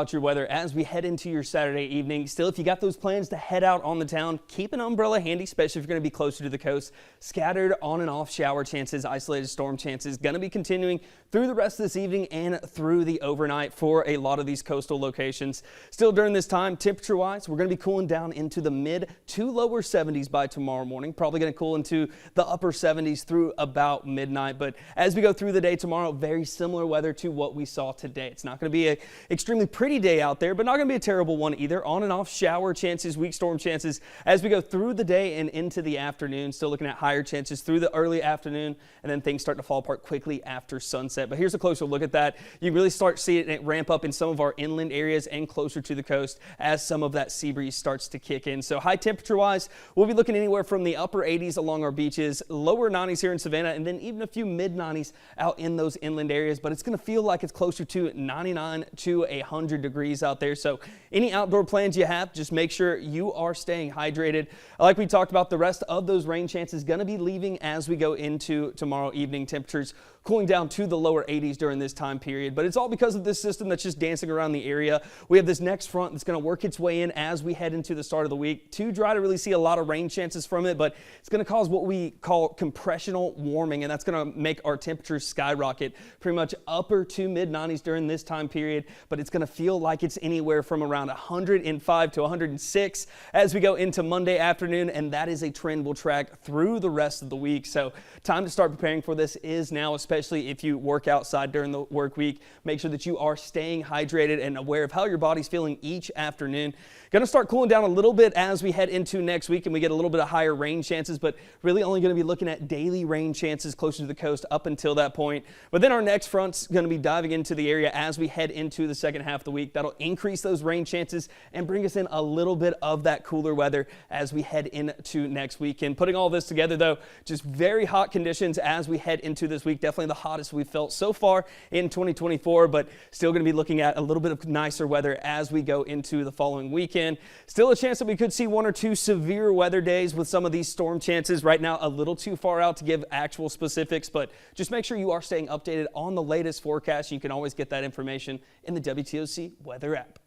About your weather as we head into your Saturday evening. Still, if you got those plans to head out on the town, keep an umbrella handy, especially if you're going to be closer to the coast. Scattered on and off shower chances, isolated storm chances, going to be continuing through the rest of this evening and through the overnight for a lot of these coastal locations. Still during this time, temperature-wise, we're going to be cooling down into the mid to lower 70s by tomorrow morning. Probably going to cool into the upper 70s through about midnight. But as we go through the day tomorrow, very similar weather to what we saw today. It's not going to be an extremely pretty day out there, but not going to be a terrible one either. On and off shower chances, weak storm chances as we go through the day and into the afternoon. Still looking at higher chances through the early afternoon, and then things start to fall apart quickly after sunset. But here's a closer look at that. You can really start seeing it ramp up in some of our inland areas and closer to the coast as some of that sea breeze starts to kick in. So high temperature wise, we'll be looking anywhere from the upper 80s along our beaches, lower 90s here in Savannah, and then even a few mid 90s out in those inland areas. But it's going to feel like it's closer to 99 to 100 degrees out there. So any outdoor plans you have, just make sure you are staying hydrated. Like we talked about, the rest of those rain chances going to be leaving as we go into tomorrow evening. Temperatures cooling down to the lower 80s during this time period, but it's all because of this system that's just dancing around the area. We have this next front that's going to work its way in as we head into the start of the week. Too dry to really see a lot of rain chances from it, but it's going to cause what we call compressional warming, and that's going to make our temperatures skyrocket pretty much upper to mid 90s during this time period, but it's going to feel like it's anywhere from around 105 to 106 as we go into Monday afternoon, and that is a trend we'll track through the rest of the week. So time to start preparing for this is now, especially if you work outside during the work week. Make sure that you are staying hydrated and aware of how your body's feeling each afternoon. Going to start cooling down a little bit as we head into next week and we get a little bit of higher rain chances, but really only going to be looking at daily rain chances closer to the coast up until that point. But then our next front's going to be diving into the area as we head into the second half of the week. That'll increase those rain chances and bring us in a little bit of that cooler weather as we head into next weekend. Putting all this together though, just very hot conditions as we head into this week. Definitely the hottest we've felt so far in 2024, but still going to be looking at a little bit of nicer weather as we go into the following weekend. Still a chance that we could see one or two severe weather days with some of these storm chances. Right now, a little too far out to give actual specifics, but just make sure you are staying updated on the latest forecast. You can always get that information in the WTOC weather app.